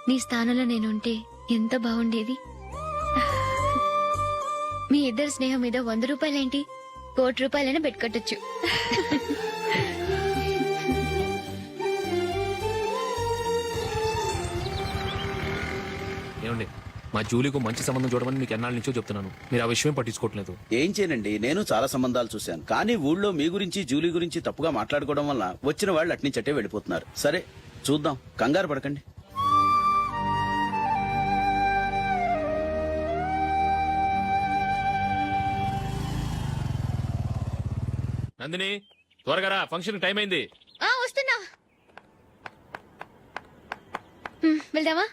నీ స్థానంలో నేనుంటే ఎంత బాగుండేది. మీ ఇద్దరు స్నేహం మీద 100 రూపాయలేంటి, 1 కోటి రూపాయలైనా పెట్టుకట్టొచ్చు. ఏమండి, మా జూలీకు మంచి సంబంధం చూడమని మీకు ఎన్నాళ్ళ నుంచో చెప్తున్నాను. మీరు ఆ విషయం పట్టించుకోవట్లేదు. ఏం చేయనండి, నేను చాలా సంబంధాలు చూశాను. కానీ ఊళ్ళో మీ గురించి జూలీ గురించి తప్పుగా మాట్లాడుకోవడం వల్ల వచ్చిన వాళ్ళు అట్నుంచటే వెళ్ళిపోతున్నారు. సరే చూద్దాం, కంగారు పడకండి. నందిని, త్వరగా రా, ఫంక్షన్ టైం అయింది. వస్తున్నా. వెళ్దామా?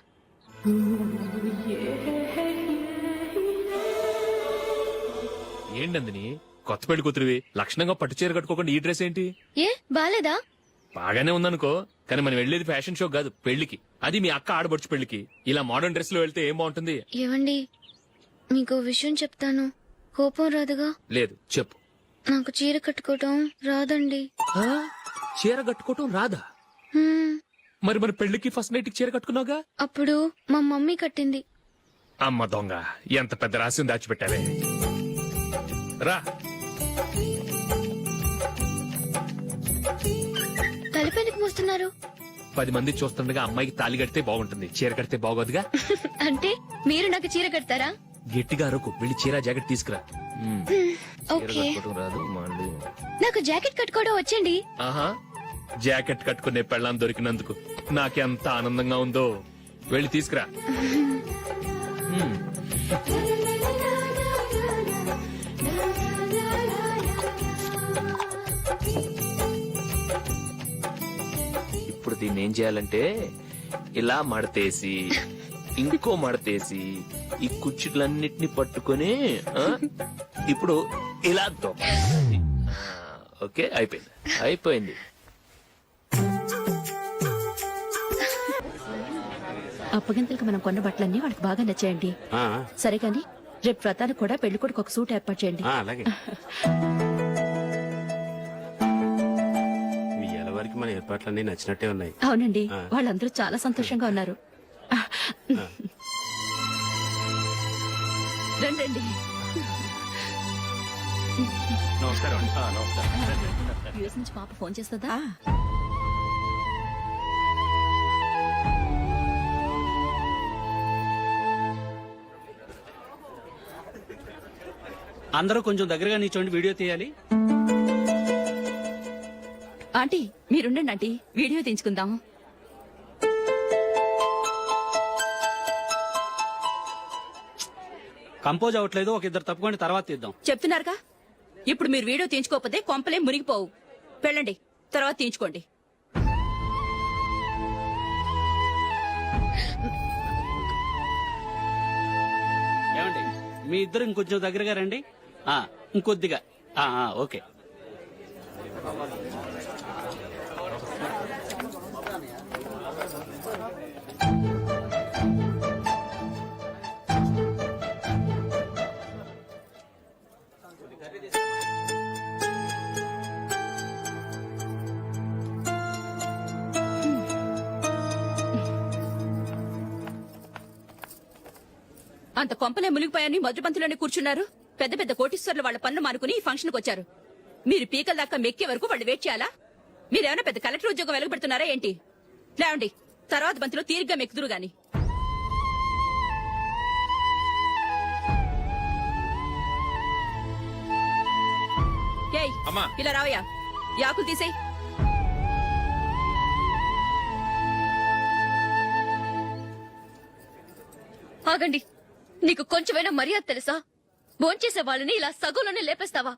ఏంటి నందిని, కొత్త పెళ్లి కూతురివి, లక్షణంగా పట్టు చీర కట్టుకోకుండా ఈ డ్రెస్ ఏంటి? ఏ బాలేదా? బాగానే ఉందనుకో, కానీ మనం వెళ్లేది ఫ్యాషన్ షో కాదు, పెళ్లికి. అది మీ అక్క ఆడబడుచు పెళ్లికి. ఇలా మోడర్న్ డ్రెస్ లో వెళ్తే ఏం బాగుంటుంది? ఏవండి, మీకు విషయం చెప్తాను, కోపం రాదుగా? లేదు, చెప్పు. నాకు చీర కట్టుకోవటం రాదండి. చీర కట్టుకోవటం రాదా? మరి మన పెళ్లికి ఫస్ట్ నైట్ కి చీర కట్టుకున్నావుగా? అప్పుడు మా మమ్మీ కట్టింది. అమ్మ దొంగ, ఎంత పెద్ద రహస్యం దాచిపెట్టావే. రా. తలపెందుకు మోస్తున్నారు? 10 మంది చూస్తుండగా అమ్మాయికి తాళి కడితే బాగుంటుంది, చీర కడితే బాగోదుగా. అంటే మీరు నాకు చీర కడతారా? గట్టిగా అరకు, వెళ్ళి చీర జాకెట్ తీసుకురా. చీర ఓకే. కట్టుకోవడం రాదు మళ్ళీ. నాకు జాకెట్ కట్టుకోవడం వచ్చండి. ఆహా, జాకెట్ కట్టుకునే పెళ్ళాం దొరికినందుకు నాకెంత ఆనందంగా ఉందో. వెళ్ళి తీసుకురా. ఇప్పుడు దీన్ని ఏం చేయాలంటే ఇలా మడతేసి ఇంకో మడతేసి ఈ కుర్చీలన్నిటిని పట్టుకొని ఇప్పుడు ఇలా దొక్కాలి. ఓకే, అయిపోయింది అయిపోయింది. అప్పగింతలకు మనం కొన్న బట్టలన్నీ వాళ్ళకి బాగా నచ్చాయండి. సరే కానీ రేపు వ్రతానికి కూడా పెళ్లి కొడుకు ఒక సూట్ ఏర్పాటు చేయండి. అలాగే. మీ ఎలవారికి మన ఏర్పాట్లన్నీ నచ్చినట్టే ఉన్నాయి. అవునండి, వాళ్ళందరూ చాలా సంతోషంగా ఉన్నారు. రండి. నమస్కారం. యూఎస్ నుంచి పాప ఫోన్ చేస్తుందా? అందరూ కొంచెం దగ్గరగా నిల్చోండి, వీడియో తీయాలి. ఆంటీ మీరుండండి ఆంటీ, వీడియో తీయించుకుందాం. కంపోజ్ అవ్వట్లేదు, ఒక ఇద్దరు తప్పుకొని తర్వాత తీద్దాం. చెప్తున్నారుగా, ఇప్పుడు మీరు వీడియో తీయించుకోకపోతే కొంపలే మునిగిపోవు. వెళ్ళండి, తర్వాత తీయించుకోండి. ఏమండి, మీ ఇద్దరు ఇంకొంచెం దగ్గరగా రండి. ఇంకొద్దిగా. ఓకే. అంత కొంపలే మునిగిపోయాని మధురపంతులోనే కూర్చున్నారు. పెద్ద పెద్ద కోటీశ్వర్లు వాళ్ళ పనులు మానుకుని ఈ ఫంక్షన్ కు వచ్చారు. మీరు పీకల దాకా మెక్కే వరకు వాళ్ళు వెయిట్ చేయాలా? మీరేమైనా పెద్ద కలెక్టర్ ఉద్యోగం వెలగబెడుతున్నారా ఏంటి? లేవండి, తర్వాత బంతిలో తీరిగ్గా మెక్కుదురు గాని. ఇలా రావయ్యా, యాకులు తీసేయ్. ఆగండి, నీకు కొంచెమైనా మర్యాద తెలుసా? భోంచేసే వాళ్ళని ఇలా సగంలోనే లేపేస్తావా?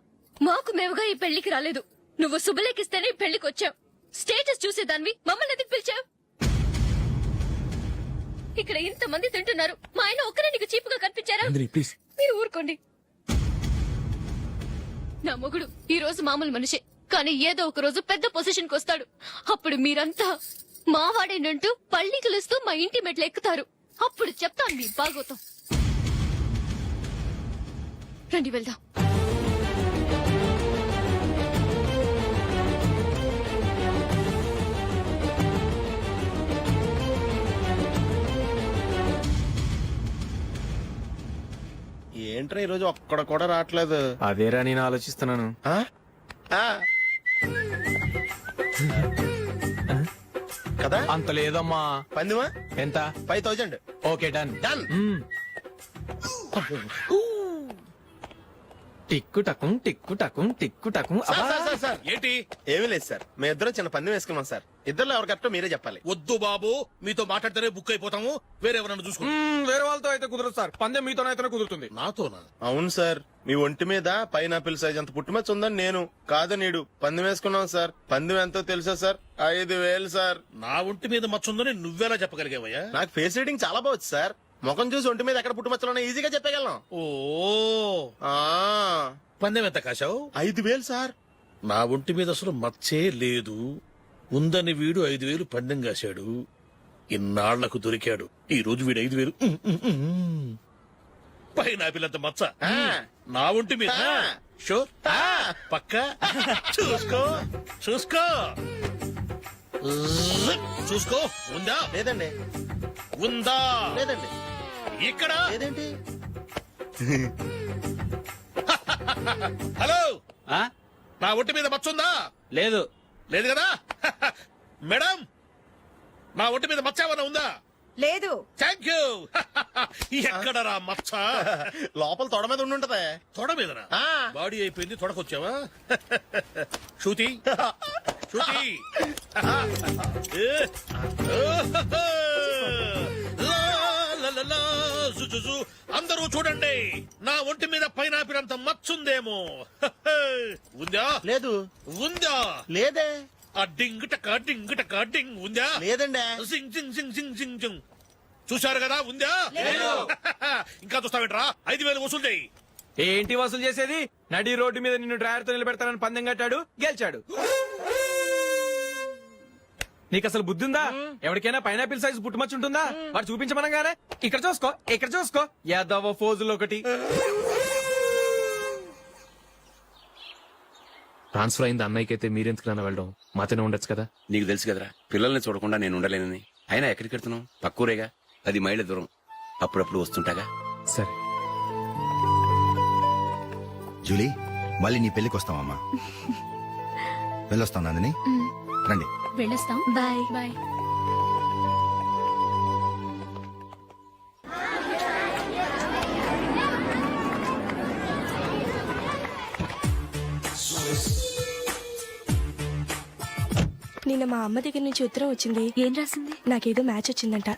మాకు మేముగా ఈ పెళ్లికి రాలేదు, నువ్వు శుభలేఖిస్తేనే ఈ పెళ్లికి వచ్చావు. స్టేటస్ చూసేదానివి మమ్మల్ని ఎందుకు పిలిచావు? ఇక్కడ ఇంతమంది తింటున్నారు, మా ఆయన ఒక్కరే నీకు చీపుగా కనిపించారా? మీరు ఊరుకోండి. నా మొగుడు ఈ రోజు మామూలు మనిషే, కానీ ఏదో ఒక రోజు పెద్ద పొజిషన్ కు వస్తాడు. అప్పుడు మీరంతా మావాడేనంటూ పళ్ళి కలుస్తూ మా ఇంటి మెట్లు ఎక్కుతారు. అప్పుడు చెప్తాను మీ బాగోతాం. రండి వెళ్దాం. ఏంట్రా ఈ రోజు ఒక్కడ కూడా రావట్లేదు అదేరా నేను ఆలోచిస్తున్నాను. ఆ? ఆ. కదా అంత లేదమ్మా. పందిమా ఎంత? 5000. Okay done. డన్. టిక్కు టకుం టిక్కు టకుం టిక్కు టకుం. Sir, sir, sir, sir. ఏంటి ఏమీ లేదు సార్, మేము ఇద్దరం చిన్న పందెం వేసుకున్నాం సార్. ఇద్దరు ఎవరు కరెక్టో మీరే చెప్పాలి. వద్దు బాబు, మీతో మాట్లాడితేనే బుక్ అయిపోతాము. వేరే ఎవరన్నా చూసుకోండి. వేరే వాళ్ళతో అయితే కుదరదు సార్. పందెం మీతోనైతేనే కుదురుతుంది. నాతోనా? అవును సార్, మీ ఒంటి మీద పైనాపిల్ సైజ్ అంత పుట్టుమచ్చ ఉందని నేను కాదనీడు పందెం వేసుకున్నాం సార్. పందెం ఎంతో తెలుసా సార్? 5000 సార్. నా ఒంటి మీద మచ్చుందని నువ్వెలా చెప్పగలిగావయ్యా? నాకు ఫేస్ రీడింగ్ చాలా బాగుంది సార్. ముఖం చూసి ఒంటి మీద ఎక్కడ పుట్టుమచ్చలో ఈజీగా చెప్పగలను. ఓ ఆ, పందెం ఎంత కాశావు? 5000 సార్. నా ఒంటి మీద అసలు మచ్చే లేదు. ఉందని వీడు 5000 పందెం కాశాడు. ఇన్నాళ్లకు దొరికాడు. ఈ రోజు వీడు 5000. పైనాపిల్ మచ్చ ఆ. నా ఒంటి మీద. ఆ. షూర్ ఆ, పక్క చూసుకో చూసుకో చూసుకో. ఉందా? లేదండి, ఉందా? లేదండి, ఇక్కడ లేదేంటి? హలో, ఆ? నా ఒంటి మీద మచ్చుందా? లేదు. లేదు కదా? మేడం, నా ఒంటి మీద మచ్చ ఏమైనా ఉందా? లేదు. Thank you. ఎక్కడరా మచ్చ? లోపల తొడ మీద ఉండుంటదే. తొడ మీదనా? ఆ. బాడీ అయిపోయింది, తొడకొచ్చావా? శృతి శృతి. ఏ. లా, లా, లా, లా, జు, జు, జు. అందరూ చూడండి, నా ఒంటి మీద పైనాపిల్ అంత మచ్చుందేమో. ఉందా? లేదు, ఉందా? లేదే, ఆ డింగ్ టక డింగ్ ఉందా? లేదండి. జింగ్ జింగ్ జింగ్ జింగ్ జింగ్ జింగ్. చూశారు కదా? ఉందా? ఇంకా చూస్తావేంట్రా? 5000 వసూలు చేయి. ఏంటి వసూలు చేసేది? నడి రోడ్డు మీద నిన్ను డ్రైవర్ తో నిలబెడతానని పందెం కట్టాడు, గెలిచాడు. నీకు అసలు బుద్ధి ఉందా? ఎవరికైనా పైనాపిల్ సైజ్ పుట్టుమచ్చు ఉంటుందా? వాడు చూపించమనగానే ఇక్కడ చూసుకో, ఇక్కడ చూసుకో, యాదవ ఫోజులు ఒకటి. ట్రాన్స్ఫర్ అయింది అన్నయ్యకి అయితే మీరెందుకు నాన్న వెళ్ళడం? మాతోనే ఉండొచ్చు కదా. నీకు తెలుసు కదరా, పిల్లల్ని చూడకుండా నేను ఉండలేనని. అయినా ఎక్కడికి వెళ్తున్నావు? పక్కూరేగా, 10 మైళ్ళ దూరం. అప్పుడప్పుడు వస్తుంటాగా. సరే. జూలీ, మళ్ళీ నీ పెళ్లికి వస్తామమ్మా. వెళ్ళొస్తాం నందిని, రండి. వెళ్ళొస్తాం. Bye bye. నిన్న మా అమ్మ దగ్గర నుంచి ఉత్తరం వచ్చింది. ఏం రాసింది? నాకేదో మ్యాచ్ వచ్చిందంట.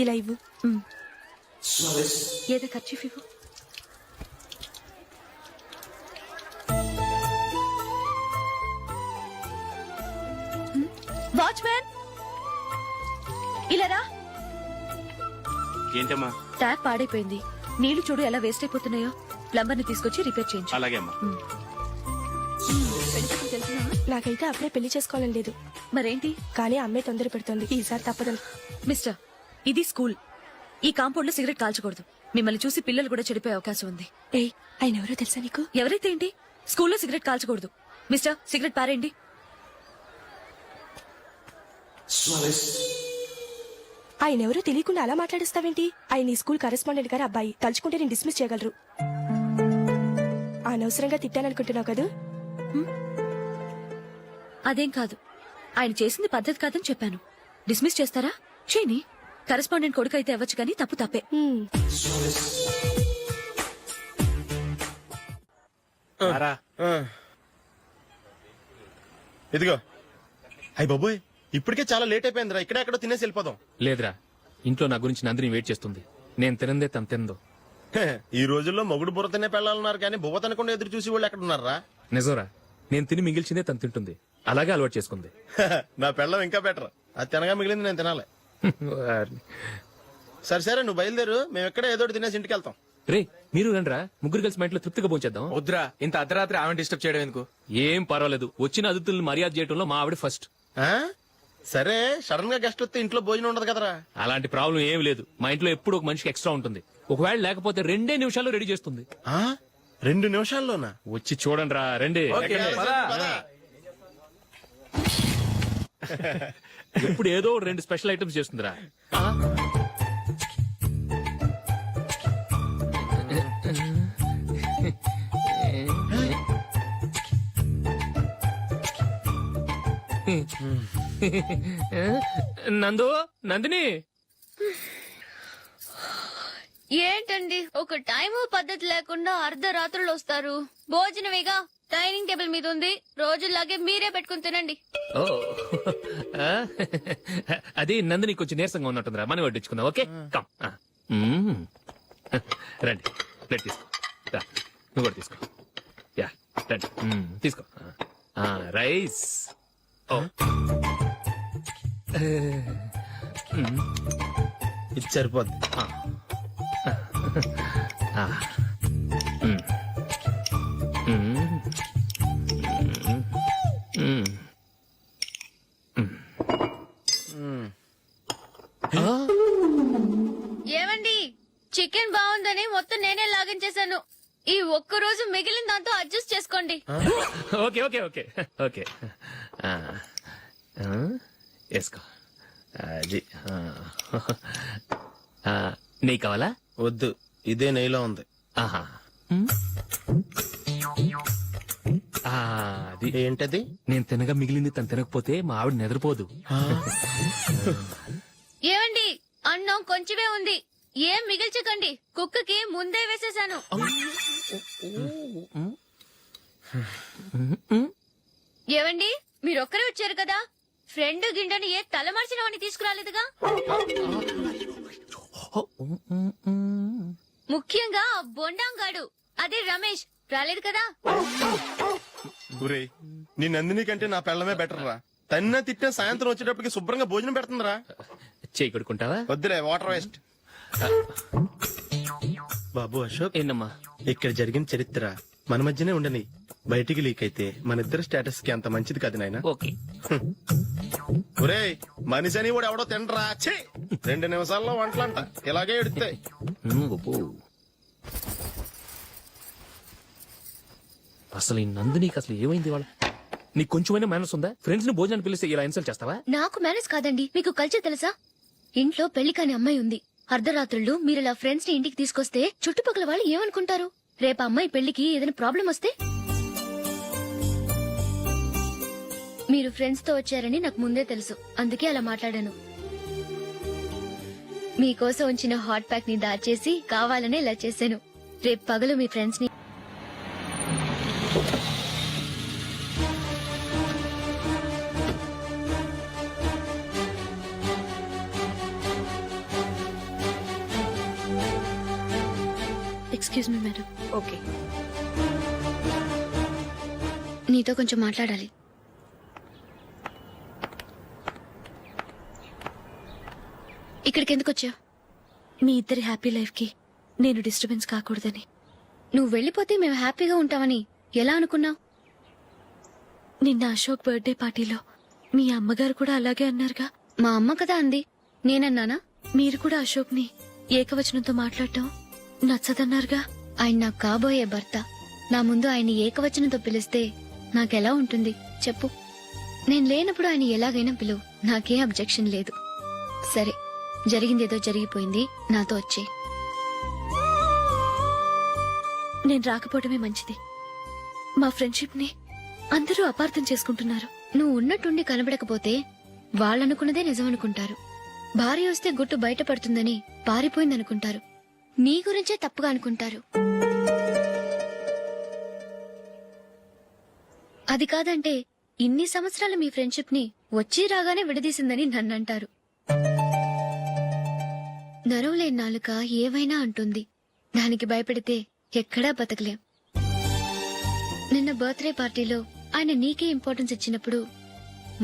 ఇలా ఇవ్వు. ఏదో ఖర్చు ఇవ్వు. వాచ్మ్యాన్, ఇలా రా. ఏంటమ్మా? ట్యాప్ పాడైపోయింది. నీళ్లు చూడు ఎలా వేస్ట్ అయిపోతున్నాయో. ప్లంబర్ ని తీసుకొచ్చి రిపేర్ చేయించు. అలాగే అమ్మా. నాకైతే అప్పుడే పెళ్లి చేసుకోవాలని లేదు, మరేంటి? కానీ అమ్మే తొందర పెడుతోంది. ఈసారి తప్పదని. మిస్టర్, ఇది స్కూల్. ఈ కాంపౌండ్ లో సిగరెట్ కాల్చకూడదు. మిమ్మల్ని చూసి పిల్లలు కూడా చెడిపోయే అవకాశం ఉంది. ఏయ్, ఆయన ఎవరో తెలుసా నీకు? ఎవరైతే ఏంటి? స్కూల్లో సిగరెట్ కాల్చకూడదు. మిస్టర్, సిగరెట్ పారేయండి. ఆయన ఎవరో తెలియకుండా అలా మాట్లాడిస్తావేంటి? ఆయన ఈ స్కూల్ కరెస్పాండెంట్ గారు అబ్బాయి. తలుచుకుంటే నేను డిస్మిస్ చేయగలరు. అనవసరంగా తిట్టాననుకుంటున్నావు కదా? అదేం కాదు, ఆయన చేసింది పద్ధతి కాదని చెప్పాను. డిస్మిస్ చేస్తారా? చేయని. కరెస్పాండెంట్ కొడుకు అయితే అవ్వచ్చు, కానీ తప్పు తప్పే. రా. ఇదిగో. అయ్య బాబోయ్, ఇప్పటికే చాలా లేట్ అయిపోయిందిరా. ఇక్కడే ఎక్కడో తినేసి వెళ్ళిపోదాం. లేదురా, ఇంట్లో నా గురించి నందిని వెయిట్ చేస్తుంది. నేను తినందే తను తిందో. హే, ఈ రోజుల్లో మొగుడు బుర్ర తినే పెళ్ళాలన్నారు కానీ బువ్వ తినకుండా ఎదురు చూసి వాళ్ళు ఎక్కడ ఉన్నారా? నిజంరా, నేను తిని మిగిల్చిందే తను తింటుంది. అలాగే అలవాటు చేసుకుంది. నా పెళ్ళం ఇంకా బెటర్. అది తినగా మిగిలింది నేను తినాలి. సరే సరే, నువ్వు బయలుదేరు. మేము ఎక్కడ ఏదో ఒకటి తినేసి ఇంటికి వెళ్తాం. రే, మీరు రండిరా, ముగ్గురు కలిసి మా ఇంట్లో తృప్తిగా పోంచేద్దాం. వద్దురా, ఇంత అర్ధరాత్రి ఆమె డిస్టర్బ్ చేయడం ఎందుకు? ఏం పర్వాలేదు, వచ్చిన అతిథులను మర్యాద చేయడంలో మా ఆవిడ ఫస్ట్. ఆ? సరే, సడన్ గా గెస్ట్ వస్తే ఇంట్లో భోజనం ఉండదు కదరా. అలాంటి ప్రాబ్లం ఏం లేదు. మా ఇంట్లో ఎప్పుడు ఒక మనిషికి ఎక్స్ట్రా ఉంటుంది. ఒకవేళ లేకపోతే 2 నిమిషాల్లో రెడీ చేస్తుంది. ఆ? 2 నిమిషాల్లోనా? వచ్చి చూడండి రా, రండి. ఓకే, పద. ఇప్పుడు ఏదో 2 స్పెషల్ ఐటమ్స్ చేస్తుందిరా. నందు, నందిని, ఏంటండి ఒక టైము పద్ధతి లేకుండా అర్ధరాత్రులు వస్తారు. భోజనమేగా డైనింగ్ టేబుల్ మీద ఉంది. రోజుల్లాగే మీరే పెట్టుకుని తినండి. ఓ అది నందిని కొంచెం నీరసంగా ఉన్నట్టుందిరా, మనం వడ్డించుకుందాం. Okay come. రండి, ప్లేట్ తీసుకో. రా, నువ్వు కూడా తీసుకో. యా రండి, తీసుకో. రైస్. ఓ ఇది సరిపోద్ది. ఏమండి, చికెన్ బాగుందని మొత్తం నేనే లాగించేశాను. ఈ ఒక్క రోజు మిగిలిన దాంతో అడ్జస్ట్ చేసుకోండి. Okay okay okay okay. వేసుకో. అది నెయ్యి కావాలా? వద్దు, ఇదే నెయ్యిలో ఉంది. ఆహా. అది ఏంటది? నేను తినగా మిగిలింది తను తినకపోతే మా ఆవిడ నిద్రపోదు. ఏమండి, అన్నం కొంచెమే ఉంది. ఏం మిగిల్చకండి, కుక్కకి ముందే వేసేశాను. ఏవండి, మీరొక్కరే వచ్చారు కదా, ఫ్రెండ్ గిండెని ఏ తలమార్చిన వాడిని తీసుకురాలేదుగా. ముఖ్యంగా ఆ బొండాంగాడు, అదే రమేష్, రాలేదు కదా. ఒరేయ్, నీ నందిని కంటే నా పెళ్ళమే బెటర్ రా. తన్న తిట్టిన సాయంత్రం వచ్చేటప్పటికి శుభ్రంగా భోజనం పెడుతుందిరా. చేయి కొడుకుంటావా? వద్దులే, వాటర్ వేస్ట్. బాబు అశోక్, ఏంటమ్మా? ఇక్కడ జరిగిన చరిత్ర మన మధ్యనే ఉండని. బయటికి లీక్ అయితే మన ఇద్దరు స్టేటస్ కి అంత మంచిది కాదు నాయన. ఓకే. ఒరేయ్, మనిషి అని కూడా ఎవడో తినరా. 2 నిమిషాల్లో వంటలంట ఇలాగే ఎడుతాయి. అసలు ఈ నందినికి అసలు ఏమైంది వాళ్ళ? నీకు కొంచెమైనా మేనస్ ఉందా? ఫ్రెండ్స్ ని భోజనాన్ని పిలిస్తే ఇలా ఇన్సల్ట్ చేస్తావా? నాకు మేనేజ్ కాదండి, మీకు కల్చర్ తెలుసా? ఇంట్లో పెళ్లి కాని అమ్మాయి ఉంది. అర్ధరాత్రుళ్ళు మీరు ఇలా ఫ్రెండ్స్ ని ఇంటికి తీసుకొస్తే చుట్టుపక్కల వాళ్ళు ఏమనుకుంటారు? రేపు అమ్మాయి పెళ్లికి ఏదైనా ప్రాబ్లం వస్తే? మీరు ఫ్రెండ్స్ తో వచ్చారని నాకు ముందే తెలుసు, అందుకే అలా మాట్లాడాను. మీకోసం ఉంచిన హాట్ ప్యాక్ ని దాచేసి కావాలనే ఇలా చేశాను. రేపు పగలు మీ ఫ్రెండ్స్ ని ఎక్స్క్యూజ్ మీ మేడం. ఓకే. నీతో కొంచెం మాట్లాడాలి. ఇక్కడికి ఎందుకు వచ్చావు? మీ ఇద్దరి హ్యాపీ లైఫ్ కి నేను డిస్టర్బెన్స్ కాకూడదని. నువ్వు వెళ్ళిపోతే మేము హ్యాపీగా ఉంటామని ఎలా అనుకున్నావు? నిన్న అశోక్ బర్త్డే పార్టీలో మీ అమ్మగారు కూడా అలాగే అన్నారుగా. మా అమ్మ కదా అంది, నేనన్నానా? మీరు కూడా అశోక్ ని ఏకవచనంతో మాట్లాడటం నచ్చదన్నారుగా. ఆయన నాకు కాబోయే భర్త. నా ముందు ఆయన ఏకవచనంతో పిలిస్తే నాకెలా ఉంటుంది చెప్పు? నేను లేనప్పుడు ఆయన ఎలాగైనా పిలువు, నాకే అబ్జెక్షన్ లేదు. సరే, జరిగిందేదో జరిగిపోయింది, నాతో వచ్చే. నేను రాకపోవడమే మంచిది. మా ఫ్రెండ్షిప్ ని అందరూ అపార్థం చేసుకుంటున్నారు. నువ్వు ఉన్నట్టుండి కనబడకపోతే వాళ్ళనుకున్నదే నిజమనుకుంటారు. భార్య వస్తే గుట్టు బయటపడుతుందని పారిపోయిందనుకుంటారు. నీ గురించే తప్పుగా అనుకుంటారు. అది కాదంటే ఇన్ని సంవత్సరాలు మీ ఫ్రెండ్షిప్ ని వచ్చి రాగానే విడదీసిందని నన్నంటారు. నరవలేని నాలుక ఏవైనా అంటుంది. దానికి భయపెడితే ఎక్కడా బతకలేం. నిన్న బర్త్డే పార్టీలో ఆయన నీకే ఇంపార్టెన్స్ ఇచ్చినప్పుడు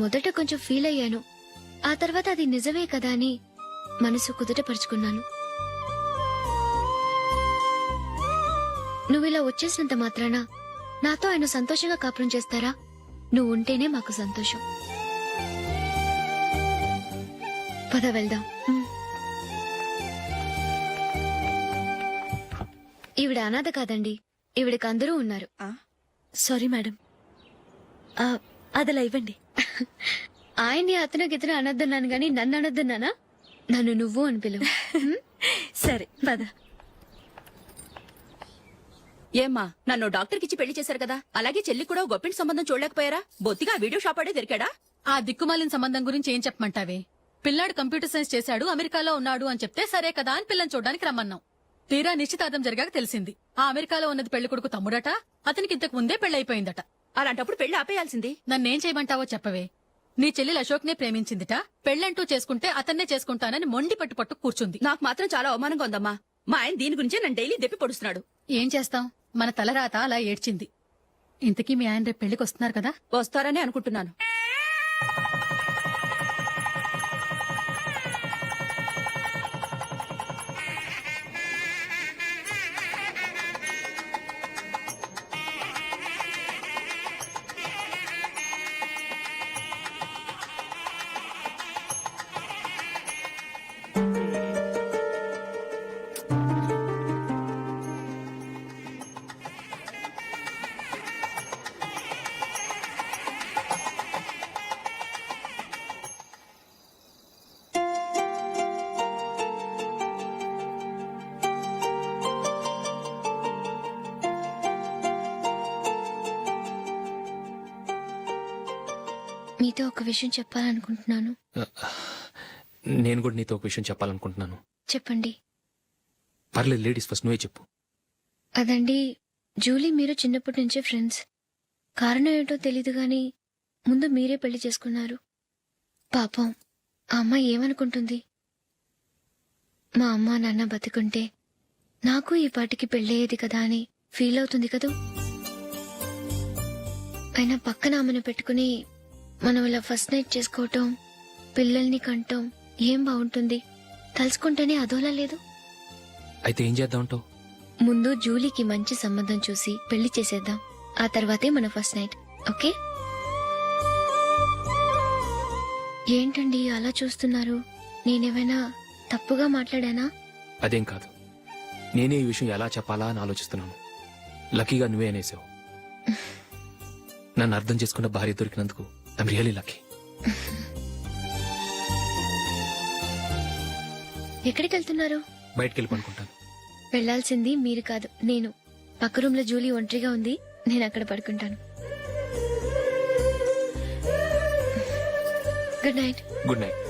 మొదట కొంచెం ఫీల్ అయ్యాను. ఆ తర్వాత అది నిజమే కదా అని మనసు కుదుటపరుచుకున్నాను. నువ్విలా వచ్చేసినంత మాత్రాన నాతో ఆయన సంతోషంగా కాపురం చేస్తారా? నువ్వు ఉంటేనే మాకు సంతోషం. పద వెళ్దాం. ఈవిడ అనాథ కాదండి, ఈవిడకి అందరూ ఉన్నారు. Sorry madam. అదలా ఇవ్వండి. ఆయన్ని అతను గితను అనొద్దన్నాను గాని నన్ను అనొద్దన్నానా? నన్ను నువ్వు అని పిలువు. సరే పద. ఏమ్మా నన్ను డాక్టర్ కిచ్చి పెళ్లి చేశారు కదా, అలాగే చెల్లి కూడా ఓ గొప్పింటి సంబంధం చూడలేకపోయారా? బొత్తిగా ఆ వీడియో షాప్ ఆడే దొరికాడా? ఆ దిక్కుమాలిన సంబంధం గురించి ఏం చెప్పమంటావే? పిల్లాడు కంప్యూటర్ సైన్స్ చేశాడు, అమెరికాలో ఉన్నాడు అని చెప్తే సరే కదా అని పిల్లని చూడడానికి రమ్మన్నాం. తీరా నిశ్చితార్థం జరిగాక తెలిసింది ఆ అమెరికాలో ఉన్నది పెళ్లి కొడుకు తమ్ముడట, అతనికి ఇంతకు ముందే పెళ్లయిపోయిందట. అలాంటప్పుడు పెళ్లి ఆపేయాల్సింది. నన్నేం చేయమంటావో చెప్పవే. నీ చెల్లెలు అశోక్ నే ప్రేమించిందిట, పెళ్లంటూ చేసుకుంటే అతన్నే చేసుకుంటానని మొండి పట్టు కూర్చుంది. నాకు మాత్రం చాలా అవమానంగా ఉందమ్మా. మా ఆయన దీని గురించే నన్ను డైలీ దెప్పి పొడుస్తున్నాడు. ఏం చేస్తాం, మన తలరాత అలా ఏడ్చింది. ఇంతకీ మీ ఆయన రేపు పెళ్లికి వస్తున్నారు కదా? వస్తారని అనుకుంటున్నాను. మీతో ఒక విషయం చెప్పాలనుకుంటున్నాను. నేను కూడా నీతో ఒక విషయం చెప్పాలనుకుంటున్నాను. చెప్పండి. పర్లేదు, లేడీస్ ఫస్ట్, నువ్వే చెప్పు. అదండి, జూలీ మీరు చిన్నప్పటి నుంచే ఫ్రెండ్స్. కారణం ఏంటో తెలీదు గాని ముందు మీరే పెళ్లి చేసుకున్నారు. పాపం ఆ అమ్మాయి ఏమనుకుంటుంది? మా అమ్మ నాన్న బతికుంటే నాకు ఈ పాటికి పెళ్ళయ్యేది కదా అని ఫీల్ అవుతుంది కదూ. అయినా పక్కన ఆమెను పెట్టుకుని మనం ఇలా ఫస్ట్ నైట్ చేసుకోవటం, పిల్లల్ని కంటం ఏం బాగుంటుంది? తలుచుకుంటేనే అదోలా లేదు. అయితే ఏం చేద్దామంటావు? ముందు జూలీకి మంచి సంబంధం చూసి పెళ్లి చేసేద్దాం. ఆ తర్వాతే మన ఫస్ట్ నైట్. ఓకే? ఏంటండి అలా చూస్తున్నారు? నేనేమైనా తప్పుగా మాట్లాడానా? అదేం కాదు, నేనే ఈ విషయం ఎలా చెప్పాలా అని ఆలోచిస్తున్నాను. లక్కీగా నువ్వే అనేసావు. నన్ను అర్థం చేసుకున్న భార్య దొరికినందుకు ఐమ్ రియలీ లక్కీ. ఎక్కడికి వెళ్తున్నారు? బయటికి వెళ్ళి పడుకుంటాను. వెళ్లాల్సింది మీరు కాదు, నేను. పక్క రూమ్ లో జూలీ ఒంటరిగా ఉంది, నేను అక్కడ పడుకుంటాను. Good night. Good night.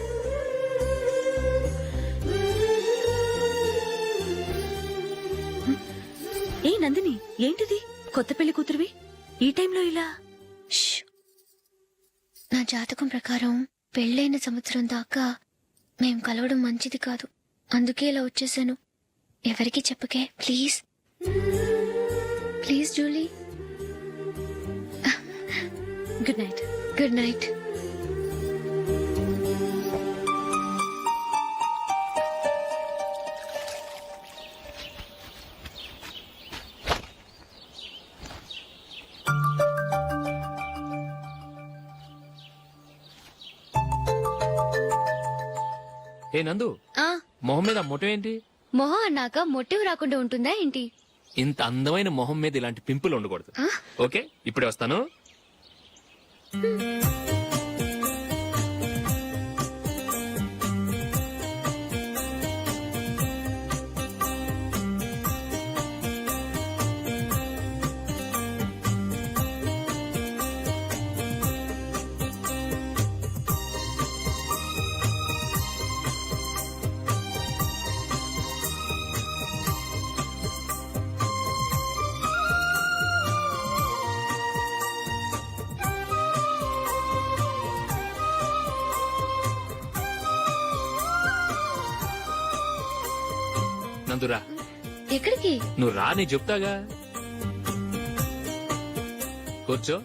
ఏ నందిని, ఏంటిది? కొత్త పెళ్లి కూతురువి ఈ టైంలో ఇలా? ష్. నా జాతకం ప్రకారం పెళ్ళైన సంవత్సరం దాకా మేం కలవడం మంచిది కాదు. అందుకే ఇలా వచ్చేసాను. ఎవరికి చెప్పకే please. Please Julie. Good night. Good night. ఏ నందు, ఆ మొహం మీద మొటం ఏంటి? మొహం అన్నాక మొట్టివి రాకుండా ఉంటుందా ఏంటి? ఇంత అందమైన మొహం మీద ఇలాంటి పింపుల్ ఉండకూడదు. ఆ? ఓకే, ఇప్పుడే వస్తాను. నందురా, ఎక్కడికి? నువ్వు రా, నేను చెప్తాగా. కూర్చో.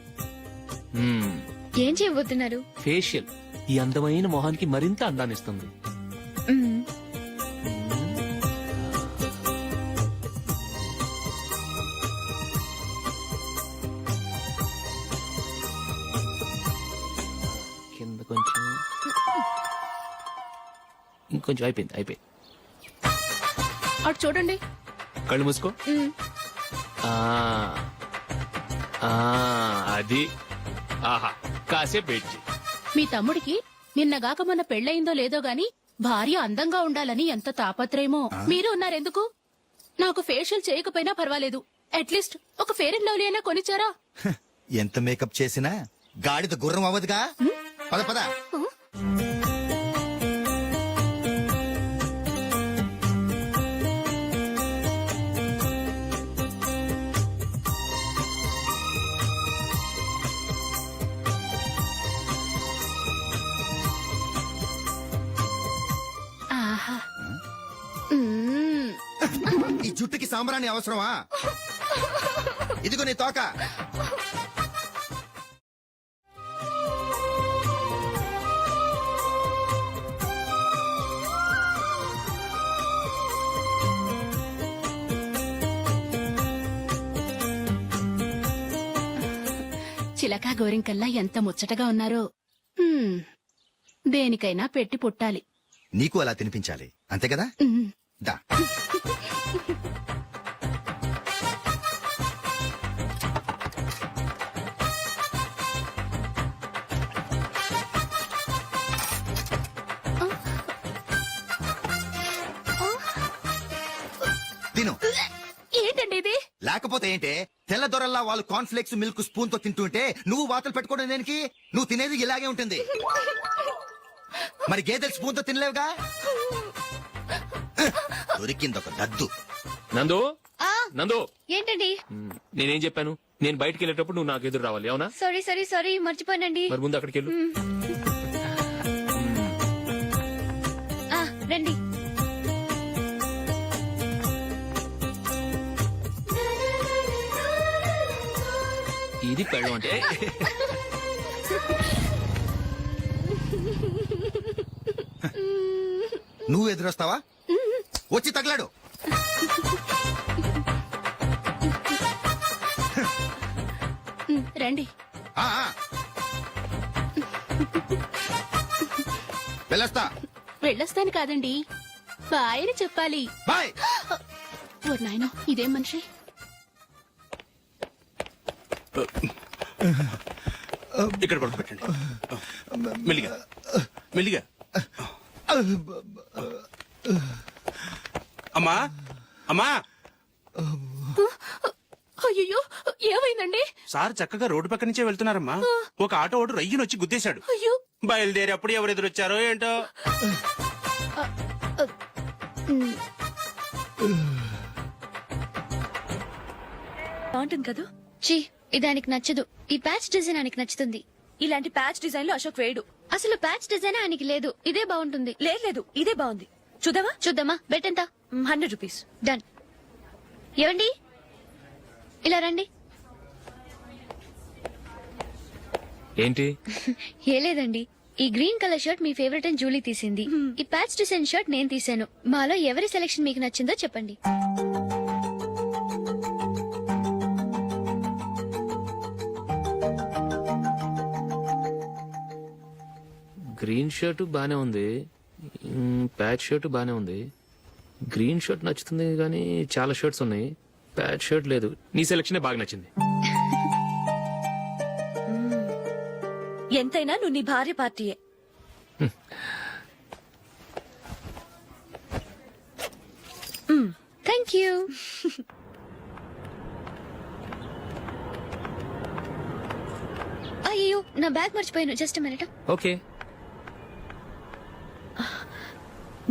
ఏం చేయబోతున్నారు? ఫేషియల్ ఈ అందమైన మొహానికి మరింత అందాన్నిస్తుంది. మ్మ్. కింద కొంచెం, ఇంకొంచెం. అయిపోయింది. అటు చూడండి. కళ్ళు మూసుకో. మ్మ్. ఆ, ఆ, అది. ఆహా, కాసేపు వెయిట్ చేయి. మీ తమ్ముడికి నిన్నగాక మొన్న పెళ్ళయిందో లేదో గాని భార్య అందంగా ఉండాలని ఎంత తాపత్రయమో. మీరు ఉన్నారెందుకు? నాకు ఫేషియల్ చేయకపోయినా పర్వాలేదు, అట్లీస్ట్ ఒక ఫేర్ అండ్ లవ్లీ అయినా కొనిచ్చారా? ఎంత మేకప్ చేసినా గాడిద గుర్రం అవ్వదుగా. పద పద. ఆహా. ఈ జుట్టుకి సాంబ్రాణి అవసరమా? ఇదిగో నీ తోక. చిలకా గోరింకల్లా ఎంత ముచ్చటగా ఉన్నారో. దేనికైనా పెట్టి పుట్టాలి. నీకు అలా తినిపించాలి అంతే కదా. దా. తిను. ఏంటండి ఇది? లేకపోతే ఏంటే, తెల్ల దొరల్లా వాళ్ళు కాన్ఫ్లెక్స్ మిల్క్ స్పూన్ తో తింటుంటే నువ్వు వాతలు పెట్టుకోవడం దేనికి? నువ్వు తినేది ఇలాగే ఉంటుంది. మరి గేదెలు స్పూన్ తో తినలేవుగా. దొరికిందొక దద్దు. నందు ఆ, నందు, ఏంటండి? నేనేం చెప్పాను? నేను బయటికి వెళ్ళేటప్పుడు నువ్వు నాకు ఎదురు రావాలి, అవునా? సారీ మర్చిపోయానండి. మరి ముందు అక్కడికి వెళ్ళు. ఆ, రండి. ఇది పెళ్ళం అంటే. నువ్వు ఎదురొస్తావా? వచ్చి తగలాడు. రండి. ఆ, ఆ. వెళ్ళొస్తా. వెళ్ళొస్తాను కాదండి, బాయ్ అని చెప్పాలి. బాయ్. ఓ నాయనో, ఇదేం మనిషి? ఇక్కడ పడుకోబెట్టండి. మెల్లిగా మెల్లిగా. అమ్మా అమ్మా. అయ్యో, ఏమైందండి? సార్ చక్కగా రోడ్డు పక్క నుంచే వెళ్తున్నారమ్మా. ఒక ఆటో ఓడు రయ్యనొచ్చి గుద్దేశాడు. అయ్యో. బయలుదేరి అప్పుడు ఎవరు ఎదురొచ్చారో ఏంటో. బాగుంటుంది కదా. చీ, ఇది ఆయనకి నచ్చదు. ఈ ప్యాచ్ డిజైన్ ఆయనకి నచ్చుతుంది. ఇలాంటి ప్యాచ్ డిజైన్ లో అశోక్ వేయడు. అసలు ప్యాచ్ డిజైన్ ఆయనకి లేదు. ఇదే బాగుంటుంది. లేదు ఇదే బాగుంది. చూద్దామా? చూద్దామా? బెట్ ఎంత? 100 రూపీస్. డన్. ఏవండి, ఇలా రండి. ఏంటి? ఏ లేదండి, ఈ గ్రీన్ కలర్ షర్ట్ మీ ఫేవరెట్ అని జూలీ తీసింది. ఈ ప్యాచ్ డిజైన్ షర్ట్ నేను తీసాను. మాలో ఎవరి సెలెక్షన్ మీకు నచ్చిందో చెప్పండి. గ్రీన్ షర్ట్ బానే ఉంది, ప్యాచ్ షర్ట్ బానే ఉంది. గ్రీన్ షర్ట్ నచ్చుతుంది కానీ చాలా షర్ట్స్ ఉన్నాయి, ప్యాచ్ షర్ట్ లేదు. నీ సెలెక్షనే బాగా నచ్చింది. ఎంతైనా నువ్వు నీ భార్య పార్టీయే. Thank you. అయ్యో, నా బ్యాగ్ మర్చిపోయాను. Just minute. ఓకే.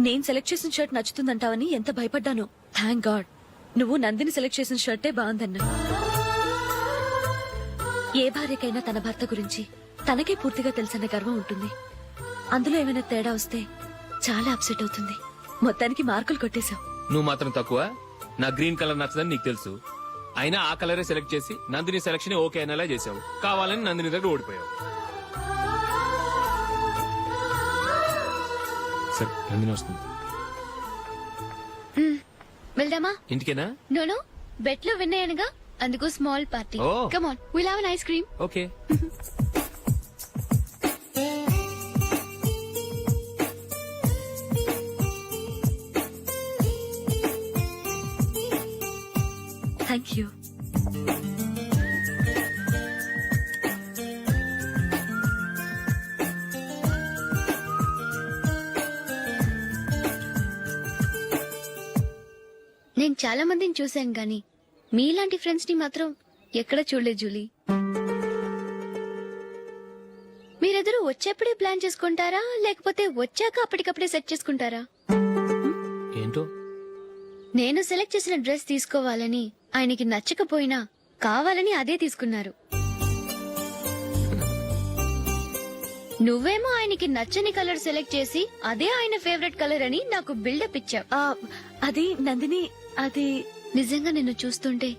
నేను సెలెక్ట్ చేసిన షర్ట్ నచ్చుతుందంటావని ఎంత భయపడ్డాను. థ్యాంక్ గాడ్ నువ్వు నందిని సెలెక్ట్ చేసిన షర్టే బాగుందన్నా. ఏ భార్యకైనా తన భర్త గురించి తనకే పూర్తిగా తెలుసన్న గర్వం ఉంటుంది. అందులో ఏమైనా తేడా వస్తే చాలా అప్సెట్ అవుతుంది. మొత్తానికి మార్కులు కొట్టేశావు. నువ్వు మాత్రం తక్కువ. నా గ్రీన్ కలర్ నచ్చదని నీకు తెలుసు, అయినా ఆ కలరే సెలెక్ట్ చేసి నందిని సెలెక్షన్ ఓకే అనేలా చేసావు. కావాలని నందిని దగ్గర ఓడిపోయావు. సరే, నందిని వస్తుంది. వెళ్దామా? ఇంటికేనా? నోను, బెట్ లో విన్నాయనగా, అందుకు small party. Oh. Come on, will have an ice cream. Okay. Thank you. చాలా మందిని చూశాం గాని మీలాంటి ఫ్రెండ్స్ ని మాత్రం ఎక్కడ చూడలేదు జూలీ. మీరెదరూ వచ్చేప్పుడే ప్లాన్ చేసుకుంటారా లేకపోతే వచ్చాక అప్పటికప్పుడే సెట్ చేసుకుంటారా? ఏంటో నేను సెలెక్ట్ చేసిన డ్రెస్ తీసుకోవాలని ఆయనకి నచ్చకపోయినా కావాలని అదే తీసుకున్నారు. నువ్వేమో ఆయనకి నచ్చని కలర్ సెలెక్ట్ చేసి అదే ఆయన ఫేవరెట్ కలర్ అని నాకు బిల్డప్ ఇచ్చావు. అది నందిని, అది నిజంగా నిన్ను చూస్తుంటే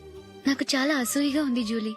నాకు చాలా అసూయగా ఉంది జూలీ.